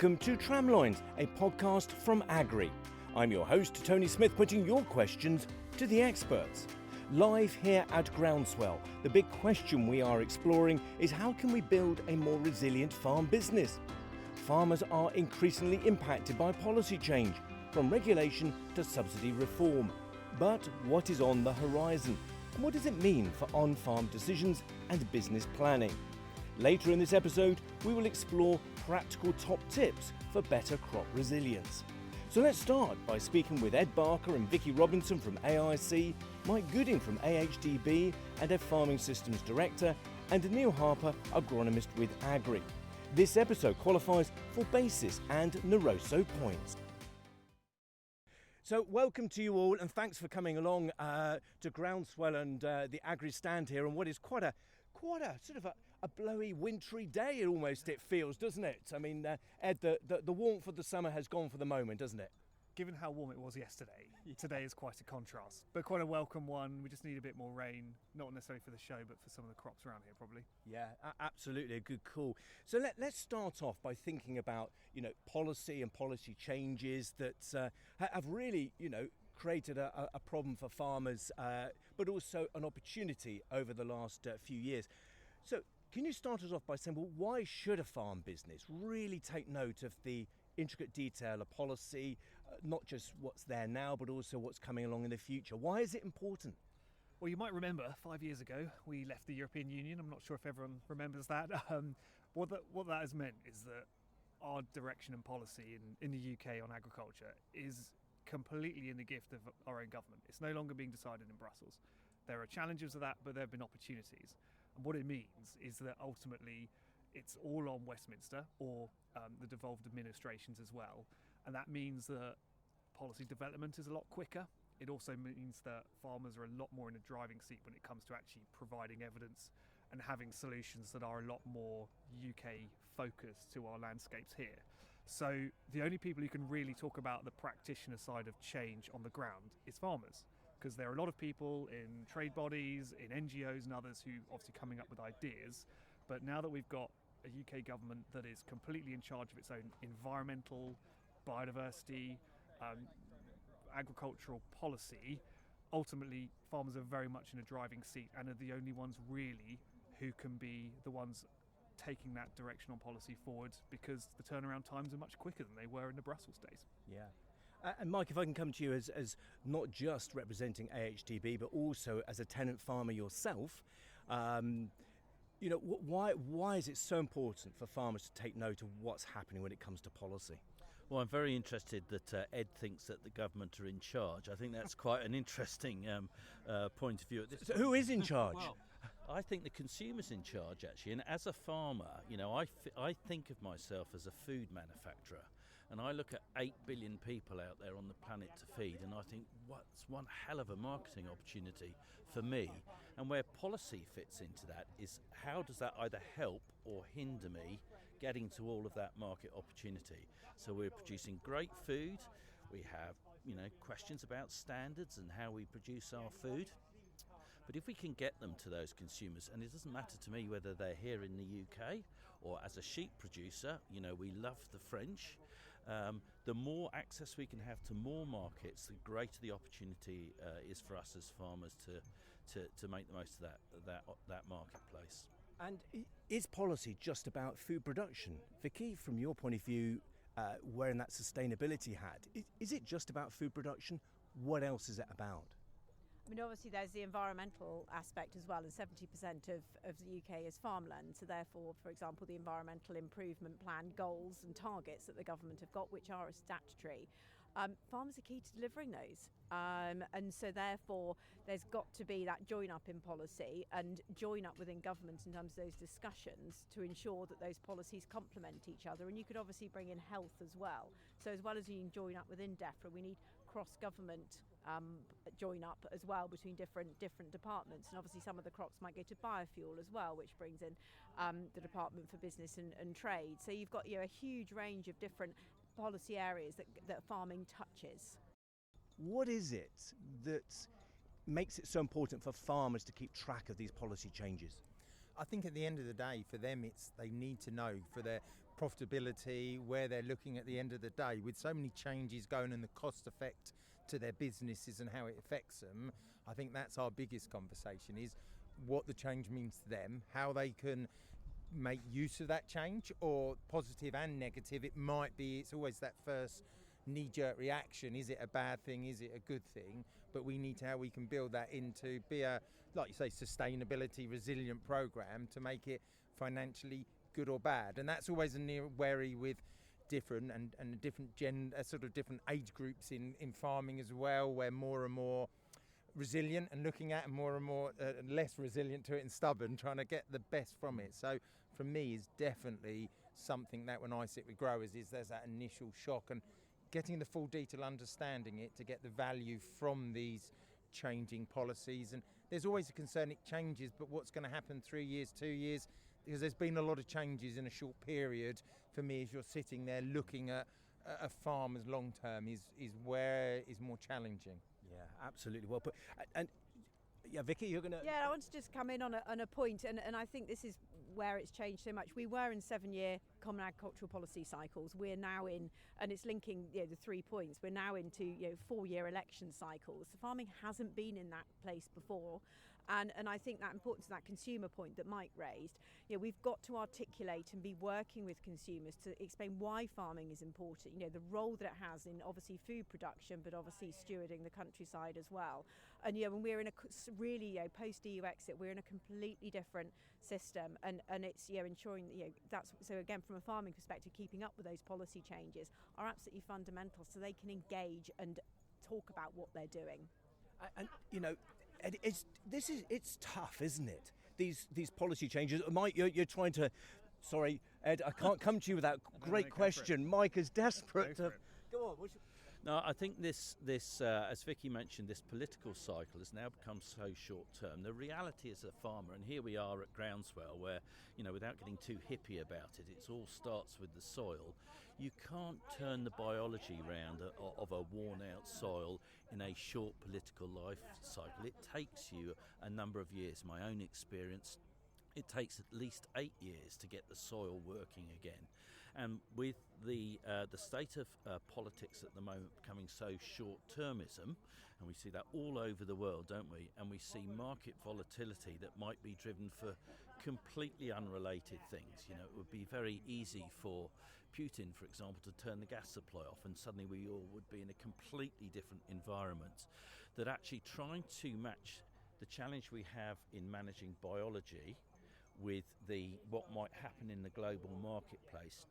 Welcome to Tramlines, a podcast from Agrii. I'm your host, Tony Smith, putting your questions to the experts. Live here at Groundswell, the big question we are exploring is how can we build a more resilient farm business? Farmers are increasingly impacted by policy change, from regulation to subsidy reform. But what is on the horizon? And what does it mean for on-farm decisions and business planning? Later in this episode, we will explore practical top tips for better crop resilience. So let's start by speaking with Ed Barker and Vicky Robinson from AIC, Mike Gooding from AHDB and a Farming Systems Director, and Neil Harper, Agronomist with Agrii. This episode qualifies for basis and Noroso points. So welcome to you all, and thanks for coming along to Groundswell and the Agrii stand here on what is quite a sort of a blowy, wintry day almost, it feels, doesn't it? I mean, Ed, the warmth of the summer has gone for the moment, doesn't it? Given how warm it was yesterday, today is quite a contrast, but quite a welcome one. We just need a bit more rain, not necessarily for the show, but for some of the crops around here, probably. Yeah, absolutely, a good call. So let's start off by thinking about, policy and policy changes that have really, created a problem for farmers, but also an opportunity over the last few years. So can you start us off by saying, well, why should a farm business really take note of the intricate detail of policy, not just what's there now, but also what's coming along in the future? Why is it important? Well, you might remember 5 years ago, we left the European Union. I'm not sure if everyone remembers that. What that has meant is that our direction and policy in the UK on agriculture is completely in the gift of our own government. It's no longer being decided in Brussels. There are challenges of that, but there have been opportunities. And what it means is that ultimately it's all on Westminster or the devolved administrations as well. And that means that policy development is a lot quicker. It also means that farmers are a lot more in a driving seat when it comes to actually providing evidence and having solutions that are a lot more UK focused to our landscapes here. So the only people who can really talk about the practitioner side of change on the ground is farmers, because there are a lot of people in trade bodies, in NGOs and others who obviously coming up with ideas. But now that we've got a UK government that is completely in charge of its own environmental, biodiversity, agricultural policy, ultimately farmers are very much in a driving seat and are the only ones really who can be the ones taking that direction on policy forward, because the turnaround times are much quicker than they were in the Brussels days. Yeah. And Mike, if I can come to you as not just representing AHDB, but also as a tenant farmer yourself, why is it so important for farmers to take note of what's happening when it comes to policy? Well, I'm very interested that Ed thinks that the government are in charge. I think that's quite an interesting point of view. So who is in charge? Well, I think the consumer's in charge, actually. And as a farmer, I think of myself as a food manufacturer. And I look at 8 billion people out there on the planet to feed, and I think, what's one hell of a marketing opportunity for me? And where policy fits into that is, how does that either help or hinder me getting to all of that market opportunity? So we're producing great food. We have, questions about standards and how we produce our food. But if we can get them to those consumers, and it doesn't matter to me whether they're here in the UK or as a sheep producer, we love the French. The more access we can have to more markets, the greater the opportunity is for us as farmers to make the most of that marketplace. And is policy just about food production? Vicky, from your point of view, wearing that sustainability hat, is it just about food production? What else is it about? I mean, obviously there's the environmental aspect as well, and 70% of the UK is farmland. So therefore, for example, the environmental improvement plan goals and targets that the government have got, which are statutory, farmers are key to delivering those. And so therefore, there's got to be that join up in policy and join up within government in terms of those discussions to ensure that those policies complement each other. And you could obviously bring in health as well. So as well as you can join up within DEFRA, we need cross-government join up as well between different departments, and obviously some of the crops might go to biofuel as well, which brings in the Department for Business and Trade. So you've got a huge range of different policy areas that farming touches. What is it that makes it so important for farmers to keep track of these policy changes? I think at the end of the day, for them, they need to know for their profitability, where they're looking at the end of the day. With so many changes going and the cost effect to their businesses and how it affects them, I think that's our biggest conversation, is what the change means to them, how they can make use of that change, or positive and negative. It might be, it's always that first knee-jerk reaction. Is it a bad thing? Is it a good thing? But we need to, how we can build that into be a, like you say, sustainability resilient program to make it financially good or bad. And that's always a wary with different and different sort of different age groups in farming as well, where more and more resilient and looking at, and more less resilient to it and stubborn, trying to get the best from it. So for me, is definitely something that when I sit with growers, is there's that initial shock, and getting the full detail, understanding it to get the value from these changing policies. And there's always a concern it changes, but what's going to happen 3 years, 2 years, because there's been a lot of changes in a short period. For me, as you're sitting there looking at a farmer's long term, is where is more challenging. Yeah, absolutely. Well put. And yeah, Vicky, you're going to... Yeah, I want to just come in on a point, and I think this is where it's changed so much. We were in 7-year common agricultural policy cycles. We're now in, and it's linking the 3 points, we're now into 4-year election cycles. So farming hasn't been in that place before. And I think that important to that consumer point that Mike raised, we've got to articulate and be working with consumers to explain why farming is important, the role that it has in obviously food production, but obviously stewarding the countryside as well. And when we're in a really post-EU exit, we're in a completely different system, and it's ensuring that that's, so again from a farming perspective, keeping up with those policy changes are absolutely fundamental, so they can engage and talk about what they're doing. And it's tough, isn't it? These policy changes. Mike, you're trying to. Sorry, Ed, I can't come to you without great question. Mike is desperate to. Go on. No, I think this as Vicky mentioned, this political cycle has now become so short term. The reality as a farmer, and here we are at Groundswell, where without getting too hippie about it, it all starts with the soil. You can't turn the biology round of a worn-out soil in a short political life cycle. It takes you a number of years. My own experience, it takes at least 8 years to get the soil working again. And with the state of politics at the moment becoming so short-termism, and we see that all over the world, don't we? And we see market volatility that might be driven for completely unrelated things. It would be very easy for Putin, for example, to turn the gas supply off, and suddenly we all would be in a completely different environment. That actually trying to match the challenge we have in managing biology with what might happen in the global marketplace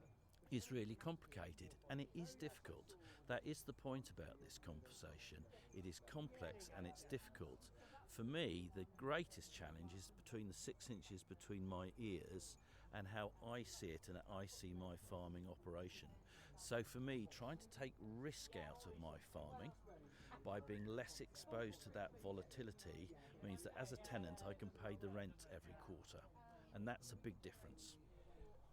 is really complicated, and it is difficult. That is the point about this conversation. It is complex and it's difficult. For me, the greatest challenge is between the 6 inches between my ears and how I see it and I see my farming operation. So for me, trying to take risk out of my farming by being less exposed to that volatility means that as a tenant I can pay the rent every quarter, and that's a big difference.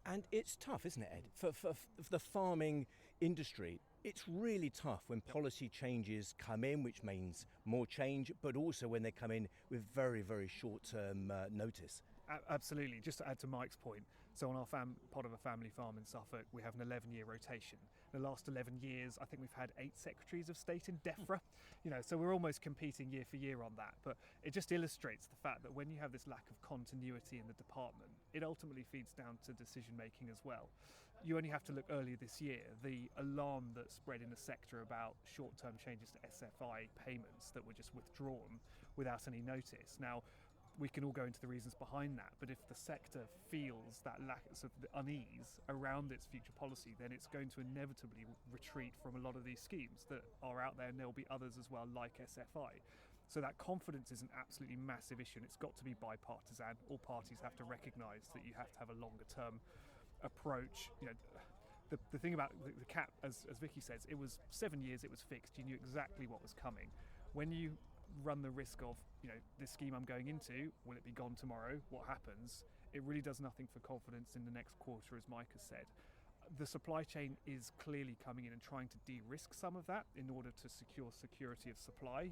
And it's tough, isn't it, Ed? For the farming industry, it's really tough when policy changes come in, which means more change, but also when they come in with very, very short-term notice. Absolutely. Just to add to Mike's point, so on our part of a family farm in Suffolk, we have an 11-year rotation. In the last 11 years, I think we've had 8 secretaries of state in DEFRA. So we're almost competing year for year on that. But it just illustrates the fact that when you have this lack of continuity in the department, it ultimately feeds down to decision making as well. You only have to look earlier this year, the alarm that spread in the sector about short-term changes to SFI payments that were just withdrawn without any notice. Now, we can all go into the reasons behind that, but if the sector feels that lack of the unease around its future policy, then it's going to inevitably retreat from a lot of these schemes that are out there, and there'll be others as well, like SFI. So that confidence is an absolutely massive issue, and it's got to be bipartisan. All parties have to recognise that you have to have a longer term approach. The thing about the cap, as Vicky says, it was 7 years, it was fixed, you knew exactly what was coming. When you run the risk of, this scheme I'm going into, will it be gone tomorrow? What happens? It really does nothing for confidence in the next quarter, as Mike has said. The supply chain is clearly coming in and trying to de-risk some of that in order to secure security of supply.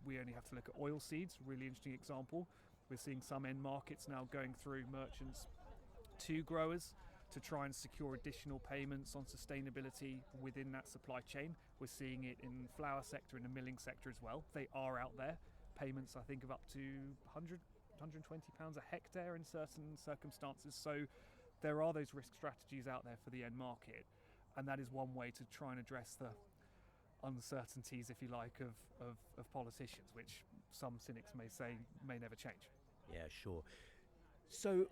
We only have to look at oilseeds, really interesting example. We're seeing some end markets now going through merchants to growers to try and secure additional payments on sustainability within that supply chain. We're seeing it in the flour sector, in the milling sector as well. They are out there. Payments, I think, of up to £120 a hectare in certain circumstances. So there are those risk strategies out there for the end market, and that is one way to try and address the uncertainties, if you like, of politicians, which some cynics may say may never change. Yeah, sure. So,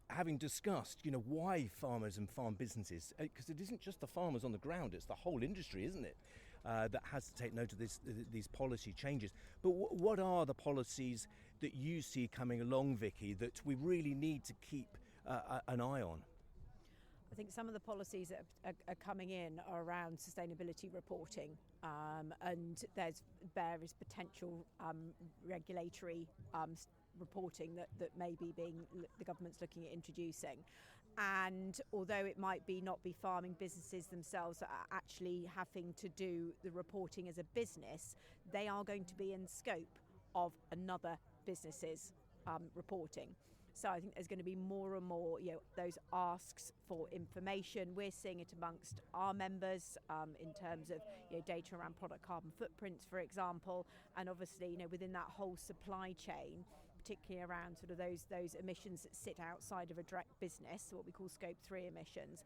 having discussed, why farmers and farm businesses, because it isn't just the farmers on the ground, it's the whole industry, isn't it, that has to take note of these policy changes. But what are the policies that you see coming along, Vicky, that we really need to keep an eye on? I think some of the policies that are coming in are around sustainability reporting, and there's various potential regulatory reporting that may be the government's looking at introducing. And although it might not be farming businesses themselves that are actually having to do the reporting as a business, they are going to be in scope of another business's reporting. So I think there's going to be more and more, those asks for information. We're seeing it amongst our members in terms of data around product carbon footprints, for example, and obviously within that whole supply chain, particularly around sort of those emissions that sit outside of a direct business, what we call Scope 3 emissions.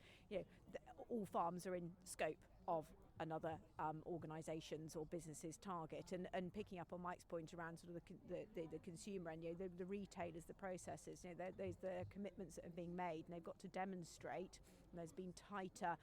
All farms are in scope of another organisation's or business's target, and picking up on Mike's point around sort of the consumer and the retailers, the processors, there's the commitments that are being made, and they've got to demonstrate. And there's been tighter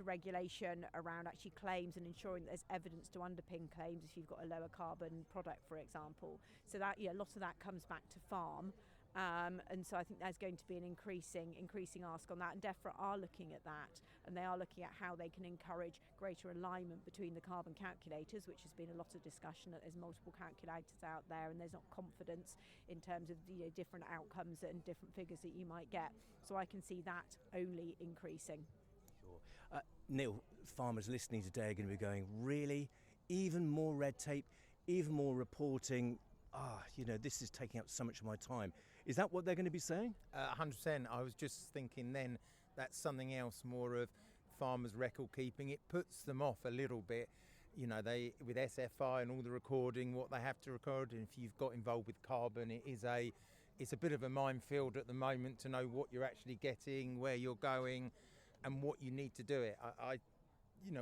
regulation around actually claims and ensuring that there's evidence to underpin claims if you've got a lower carbon product, for example. So that a lot of that comes back to farm. And so I think there's going to be an increasing ask on that, and DEFRA are looking at that, and they are looking at how they can encourage greater alignment between the carbon calculators, which has been a lot of discussion that there's multiple calculators out there and there's not confidence in terms of the different outcomes and different figures that you might get. So I can see that only increasing. Sure. Neil, farmers listening today are going to be going, really? Even more red tape, even more reporting? This is taking up so much of my time. Is that what they're going to be saying? 100%. I was just thinking then that's something else, more of farmers' record keeping. It puts them off a little bit. They with SFI and all the recording, what they have to record, and if you've got involved with carbon, it's a bit of a minefield at the moment to know what you're actually getting, where you're going, and what you need to do it.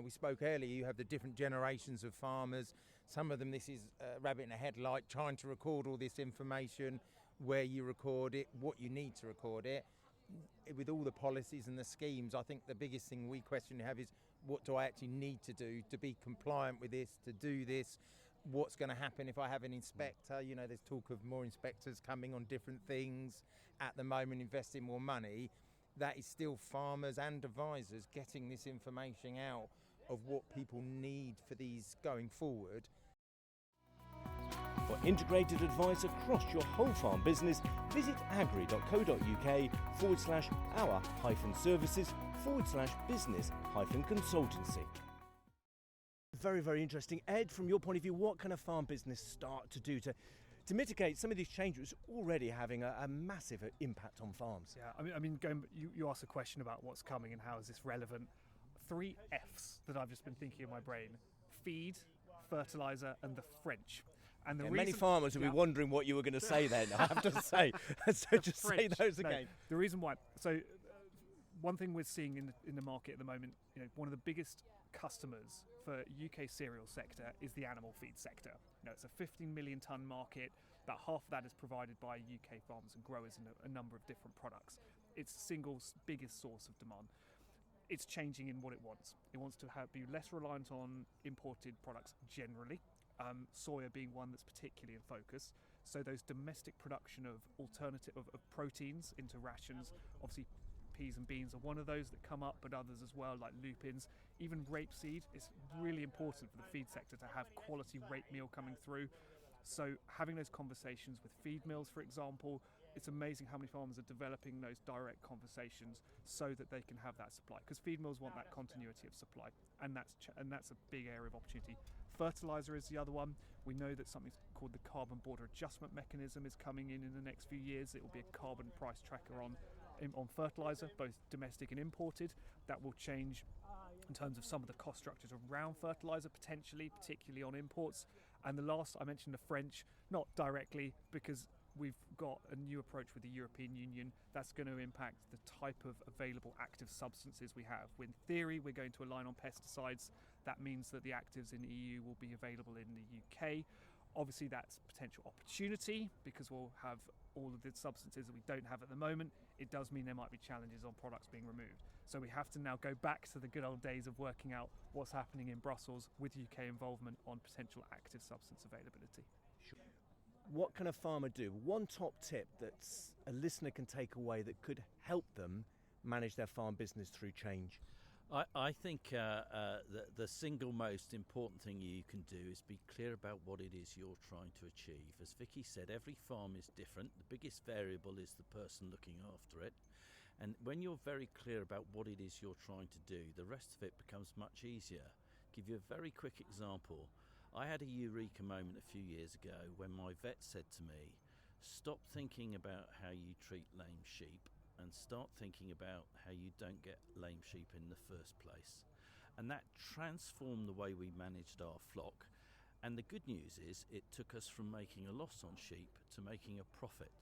We spoke earlier, you have the different generations of farmers. Some of them, this is a rabbit in a headlight, trying to record all this information, where you record it, what you need to record it. With all the policies and the schemes, I think the biggest thing we have is, what do I actually need to do to be compliant with this, to do this? What's going to happen if I have an inspector? There's talk of more inspectors coming on different things at the moment, investing more money. That is still farmers and advisors getting this information out of what people need for these going forward. For integrated advice across your whole farm business, visit agrii.co.uk/our-services/business-consultancy. Very, very interesting. Ed, from your point of view, what can a farm business start to do to mitigate some of these changes already having a massive impact on farms? Yeah, you asked a question about what's coming and how is this relevant. 3 F's that I've just been thinking in my brain: feed, fertiliser, and the French. And many farmers will be wondering what you were going to say then, I have to say. So just say those again. The reason why. So one thing we're seeing in the market at the moment, one of the biggest customers for UK cereal sector is the animal feed sector. It's a 15 million tonne market. About half of that is provided by UK farmers and growers in a number of different products. It's the single biggest source of demand. It's changing in what it wants. It wants to be less reliant on imported products generally. Soya being one that's particularly in focus. So those domestic production of alternative of proteins into rations, obviously peas and beans are one of those that come up, but others as well, like lupins. Even rapeseed is really important for the feed sector to have quality rape meal coming through. So having those conversations with feed mills, for example, it's amazing how many farmers are developing those direct conversations so that they can have that supply, because feed mills want that continuity of supply, and that's a big area of opportunity. Fertiliser is the other one. We know that something called the carbon border adjustment mechanism is coming in the next few years. It will be a carbon price tracker on on fertiliser, both domestic and imported. That will change in terms of some of the cost structures around fertiliser, potentially, particularly on imports. And the last, I mentioned the French, not directly, because we've got a new approach with the European Union that's going to impact the type of available active substances we have. In theory, we're going to align on pesticides. That means that the actives in the EU will be available in the UK. Obviously, that's potential opportunity because we'll have all of the substances that we don't have at the moment. It does mean there might be challenges on products being removed. So we have to now go back to the good old days of working out what's happening in Brussels with UK involvement on potential active substance availability. What can a farmer do? One top tip that a listener can take away that could help them manage their farm business through change. I think the single most important thing you can do is be clear about what it is you're trying to achieve. As Vicky said, every farm is different. The biggest variable is the person looking after it. And when you're very clear about what it is you're trying to do, the rest of it becomes much easier. Give you a very quick example. I had a eureka moment a few years ago when my vet said to me, stop thinking about how you treat lame sheep and start thinking about how you don't get lame sheep in the first place. And that transformed the way we managed our flock. And the good news is it took us from making a loss on sheep to making a profit.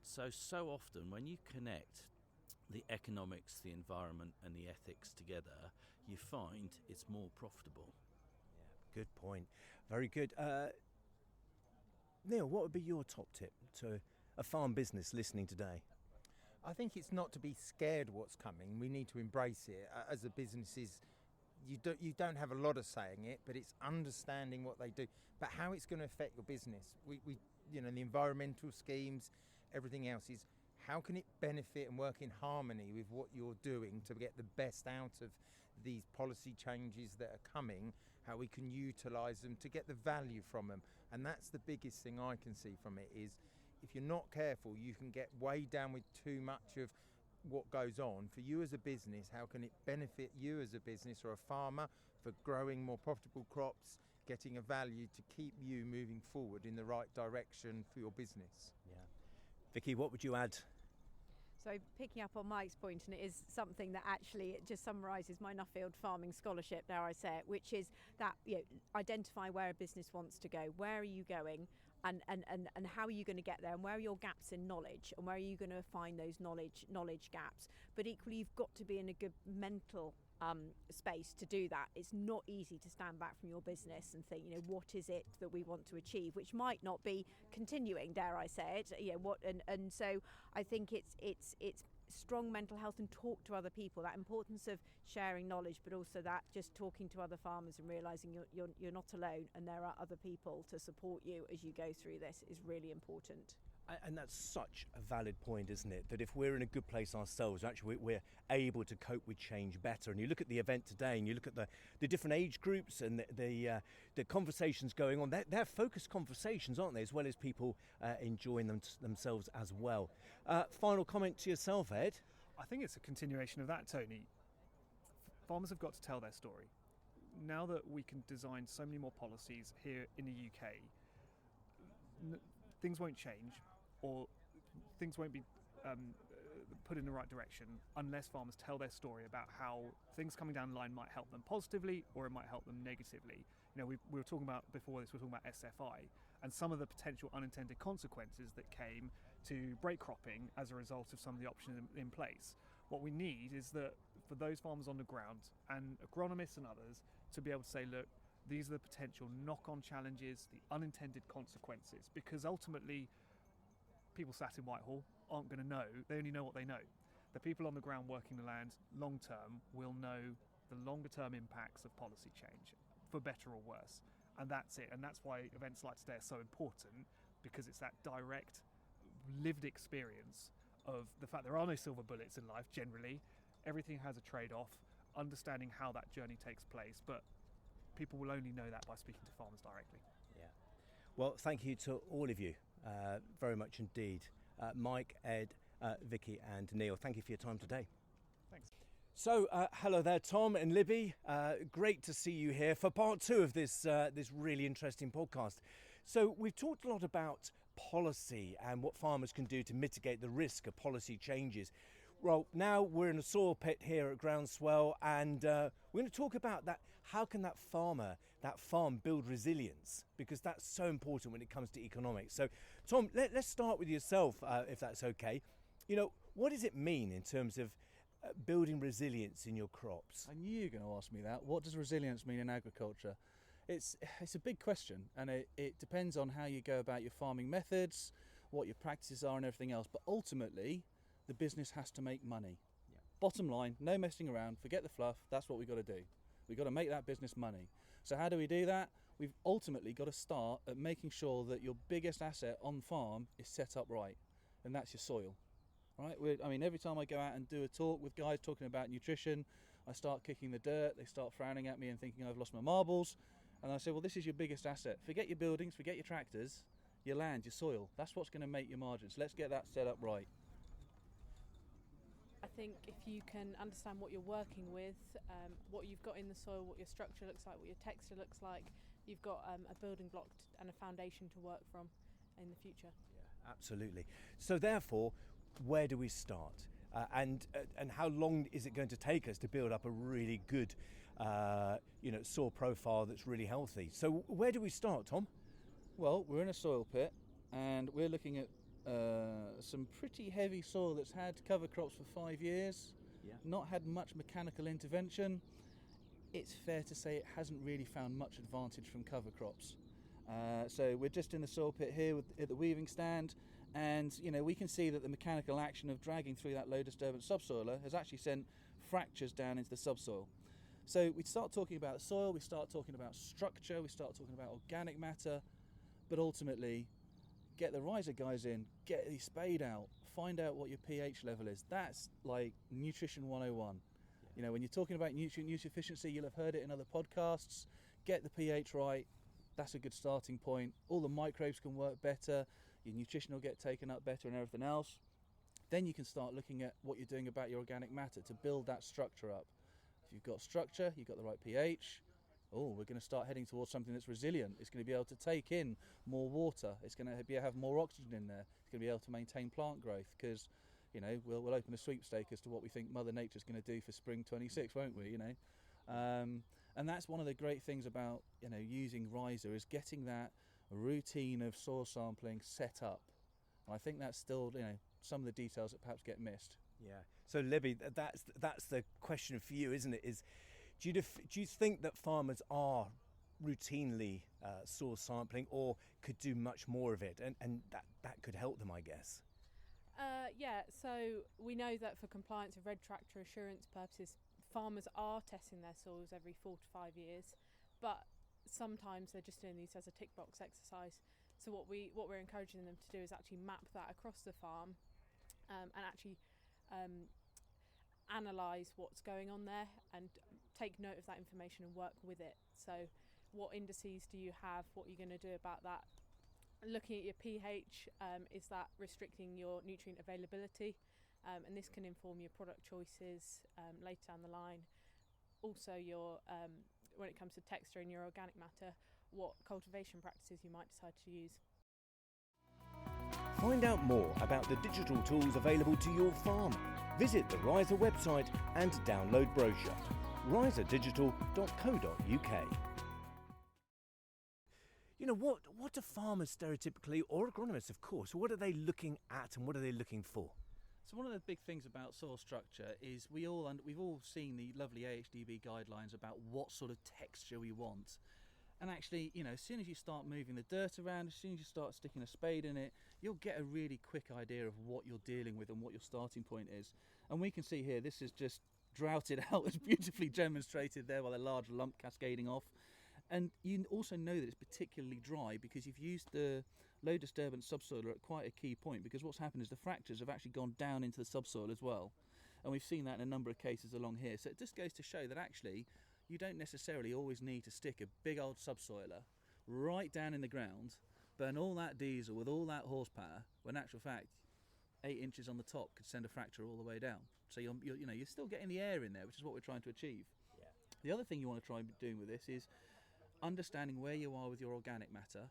So often when you connect the economics, the environment and the ethics together, you find it's more profitable. Yeah, good point. Very good. Neil, what would be your top tip to a farm business listening today? I think it's not to be scared what's coming. We need to embrace it. As a business, you don't have a lot of saying it, but it's understanding what they do, but how it's going to affect your business. We the environmental schemes, everything else is how can it benefit and work in harmony with what you're doing to get the best out of these policy changes that are coming, how we can utilise them to get the value from them. And that's the biggest thing I can see from it is if you're not careful, you can get weighed down with too much of what goes on. For you as a business, how can it benefit you as a business or a farmer for growing more profitable crops, getting a value to keep you moving forward in the right direction for your business? Yeah. Vicky, what would you add? So picking up on Mike's point, and it is something that actually it just summarises my Nuffield farming scholarship, dare I say it, which is that identify where a business wants to go. Where are you going? And how are you going to get there, and where are your gaps in knowledge, and where are you going to find those knowledge gaps? But equally, you've got to be in a good mental space to do that. It's not easy to stand back from your business and think, what is it that we want to achieve, which might not be continuing, dare I say it. And so I think it's strong mental health and talk to other people, that importance of sharing knowledge, but also that just talking to other farmers and realising you're not alone and there are other people to support you as you go through this is really important. And that's such a valid point, isn't it? That if we're in a good place ourselves, actually we're able to cope with change better. And you look at the event today and you look at the different age groups and the conversations going on. They're focused conversations, aren't they? As well as people enjoying themselves as well. Final comment to yourself, Ed? I think it's a continuation of that, Tony. Farmers have got to tell their story. Now that we can design so many more policies here in the UK, things won't change, or things won't be put in the right direction unless farmers tell their story about how things coming down the line might help them positively or it might help them negatively. We were talking about before this, we were talking about SFI and some of the potential unintended consequences that came to break cropping as a result of some of the options in place. What we need is that for those farmers on the ground and agronomists and others to be able to say, look, these are the potential knock-on challenges, the unintended consequences, because ultimately people sat in Whitehall aren't going to know. They only know what they know. The people on the ground working the land long-term will know the longer-term impacts of policy change, for better or worse. And that's it. And that's why events like today are so important, because it's that direct, lived experience of the fact there are no silver bullets in life generally. Everything has a trade-off, understanding how that journey takes place. But people will only know that by speaking to farmers directly. Yeah. Well, thank you to all of you very much indeed. Mike, Ed, Vicky and Neil, thank you for your time today. Thanks. So, hello there, Tom and Libby. Great to see you here for part 2 of this really interesting podcast. So we've talked a lot about policy and what farmers can do to mitigate the risk of policy changes. Well, now we're in a soil pit here at Groundswell, and we're going to talk about that. How can that farm build resilience? Because that's so important when it comes to economics. So, Tom, let's start with yourself, if that's okay. You know, what does it mean in terms of building resilience in your crops? I knew you were going to ask me that. What does resilience mean in agriculture? It's a big question, and it depends on how you go about your farming methods, what your practices are and everything else. But ultimately, the business has to make money. Yeah. Bottom line, no messing around, forget the fluff, that's what we've got to do. We've got to make that business money. So how do we do that? We've ultimately got to start at making sure that your biggest asset on farm is set up right, and that's your soil. Right? I mean, every time I go out and do a talk with guys talking about nutrition, I start kicking the dirt, they start frowning at me and thinking I've lost my marbles. And I say, well, this is your biggest asset. Forget your buildings, forget your tractors, your land, your soil. That's what's going to make your margins. Let's get that set up right. I think if you can understand what you're working with, what you've got in the soil, what your structure looks like, what your texture looks like, you've got a building block and a foundation to work from in the future. Yeah, absolutely. So therefore, where do we start? And how long is it going to take us to build up a really good soil profile that's really healthy? So where do we start, Tom? Well, we're in a soil pit and we're looking at some pretty heavy soil that's had cover crops for 5 years, not had much mechanical intervention. It's fair to say it hasn't really found much advantage from cover crops. So we're just in the soil pit here at the weaving stand, and we can see that the mechanical action of dragging through that low disturbance subsoiler has actually sent fractures down into the subsoil. So we start talking about the soil, we start talking about structure, we start talking about organic matter, but ultimately get the RHIZA guys in, get the spade out, find out what your pH level is. That's like nutrition 101. When you're talking about nutrient efficiency, you'll have heard it in other podcasts. Get the pH right, that's a good starting point. All the microbes can work better, your nutrition will get taken up better and everything else. Then you can start looking at what you're doing about your organic matter to build that structure up. If you've got structure, you've got the right pH, we're going to start heading towards something that's resilient. It's going to be able to take in more water. It's going to have more oxygen in there. It's going to be able to maintain plant growth because, we'll open a sweepstake as to what we think Mother Nature's going to do for spring 26, won't we? And that's one of the great things about using RHIZA is getting that routine of soil sampling set up. And I think that's still some of the details that perhaps get missed. Yeah. So Libby, that's the question for you, isn't it? Do you think that farmers are routinely soil sampling or could do much more of it, and that could help them, I guess? So we know that for compliance of red tractor assurance purposes, farmers are testing their soils every 4 to 5 years, but sometimes they're just doing these as a tick box exercise. So what we're encouraging them to do is actually map that across the farm and actually analyse what's going on there and take note of that information and work with it. So what indices do you have? What are you going to do about that? Looking at your pH, is that restricting your nutrient availability? And this can inform your product choices later down the line. Also your when it comes to texture and your organic matter, what cultivation practices you might decide to use. Find out more about the digital tools available to your farm. Visit the RHIZA website and download brochure. RHIZAdigital.co.uk. What do farmers stereotypically, or agronomists of course, what are they looking at and what are they looking for? So one of the big things about soil structure is we've all seen the lovely AHDB guidelines about what sort of texture we want. And actually, as soon as you start moving the dirt around, as soon as you start sticking a spade in it, you'll get a really quick idea of what you're dealing with and what your starting point is. And we can see here, this is just droughted out, as beautifully demonstrated there by a large lump cascading off. And you also know that it's particularly dry because you've used the low disturbance subsoiler at quite a key point, because what's happened is the fractures have actually gone down into the subsoil as well. And we've seen that in a number of cases along here. So it just goes to show that actually you don't necessarily always need to stick a big old subsoiler right down in the ground, burn all that diesel with all that horsepower, when in actual fact 8 inches on the top could send a fracture all the way down. So you're still getting the air in there, which is what we're trying to achieve. Yeah. The other thing you want to try and doing with this is understanding where you are with your organic matter,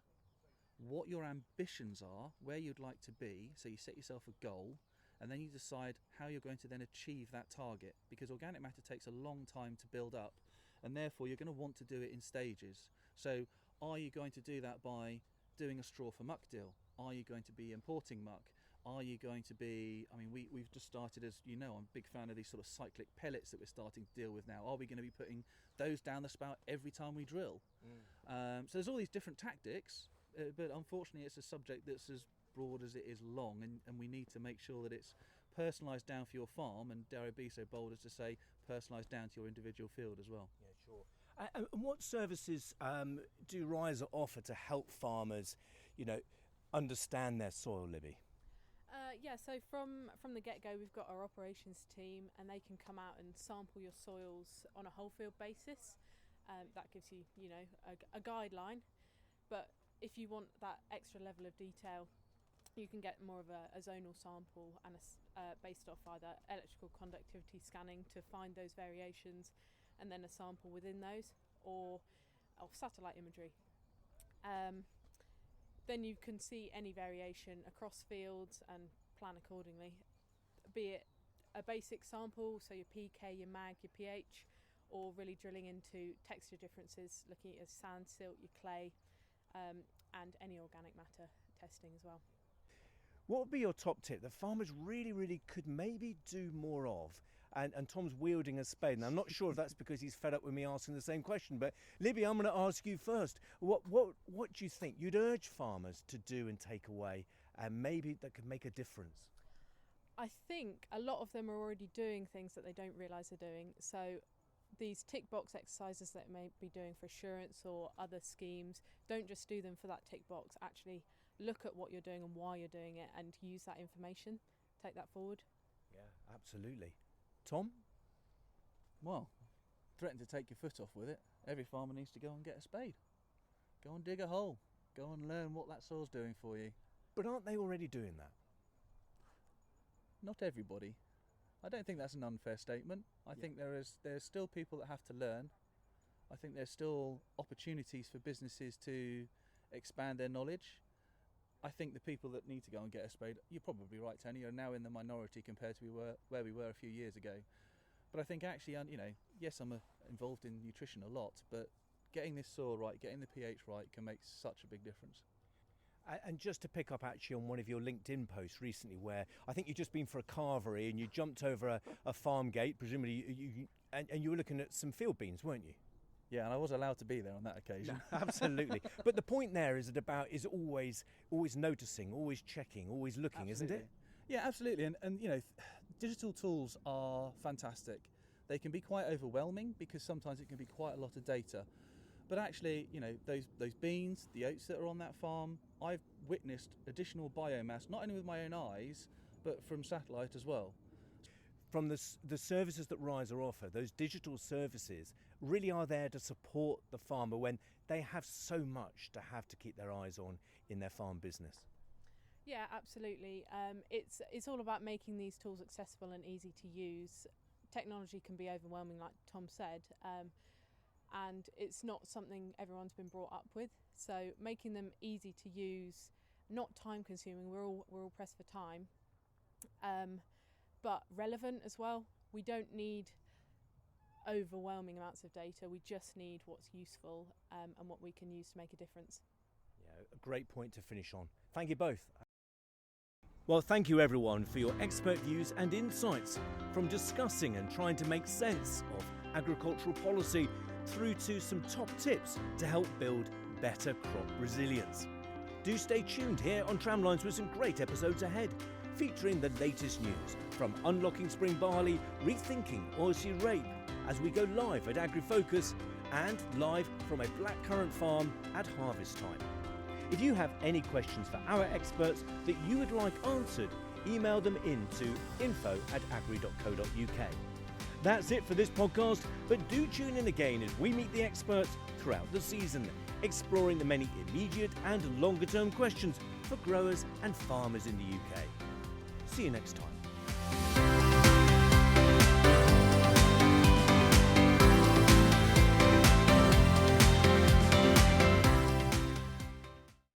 what your ambitions are, where you'd like to be, so you set yourself a goal, and then you decide how you're going to then achieve that target, because organic matter takes a long time to build up, and therefore you're going to want to do it in stages. So are you going to do that by doing a straw for muck deal? Are you going to be importing muck? Are you going to be, I mean, we've just started, as you know, I'm a big fan of these sort of cyclic pellets that we're starting to deal with now. Are we going to be putting those down the spout every time we drill? So there's all these different tactics, but unfortunately it's a subject that's as broad as it is long, and we need to make sure that it's personalised down for your farm, and dare I be so bold as to say personalised down to your individual field as well. Yeah, sure. And what services do RHIZA offer to help farmers, understand their soil, Libby? Yeah, so from the get-go we've got our operations team, and they can come out and sample your soils on a whole field basis. That gives you, a guideline, but if you want that extra level of detail, you can get more of a zonal sample and based off either electrical conductivity scanning to find those variations, and then a sample within those, or satellite imagery. Then you can see any variation across fields and plan accordingly, be it a basic sample, so your PK, your mag, your pH, or really drilling into texture differences, looking at your sand, silt, your clay, and any organic matter testing as well. What would be your top tip that farmers really could maybe do more of? And Tom's wielding a spade, and I'm not sure if that's because he's fed up with me asking the same question, but Libby, I'm going to ask you first. What do you think you'd urge farmers to do and take away, and maybe that could make a difference? I think a lot of them are already doing things that they don't realise they're doing. So these tick box exercises that may be doing for assurance or other schemes, don't just do them for that tick box. Actually look at what you're doing and why you're doing it, and use that information, take that forward. Yeah, absolutely. Tom? Well, threaten to take your foot off with it. Every farmer needs to go and get a spade. Go and dig a hole. Go and learn what that soil's doing for you. But aren't they already doing that? Not everybody. I don't think that's an unfair statement. I think there's still people that have to learn. I think there's still opportunities for businesses to expand their knowledge. I think the people that need to go and get a spade, you're probably right, Tony, are now in the minority compared to where we were a few years ago. But I think actually, yes, I'm involved in nutrition a lot, but getting this soil right, getting the pH right can make such a big difference. And just to pick up actually on one of your LinkedIn posts recently, where I think you'd just been for a carvery and you jumped over a farm gate, presumably, and you were looking at some field beans, weren't you? Yeah, and I was allowed to be there on that occasion. No, absolutely. But the point there is always noticing, always checking, always looking, Absolutely. Isn't it? Yeah, absolutely. And digital tools are fantastic. They can be quite overwhelming because sometimes it can be quite a lot of data. But actually, those beans, the oats that are on that farm, I've witnessed additional biomass, not only with my own eyes, but from satellite as well. From the services that RHIZA offer, those digital services really are there to support the farmer when they have so much to have to keep their eyes on in their farm business. Yeah, absolutely. It's all about making these tools accessible and easy to use. Technology can be overwhelming, like Tom said, and it's not something everyone's been brought up with. So making them easy to use, not time consuming. We're all pressed for time. But relevant as well. We don't need overwhelming amounts of data. We just need what's useful and what we can use to make a difference. Yeah, a great point to finish on. Thank you both. Well, thank you everyone for your expert views and insights, from discussing and trying to make sense of agricultural policy through to some top tips to help build better crop resilience. Do stay tuned here on Tramlines with some great episodes ahead, featuring the latest news from unlocking spring barley, rethinking oilseed rape, as we go live at AgriFocus and live from a blackcurrant farm at harvest time. If you have any questions for our experts that you would like answered, email them in to info@agrii.co.uk. That's it for this podcast, but do tune in again as we meet the experts throughout the season, exploring the many immediate and longer term questions for growers and farmers in the UK. See you next time.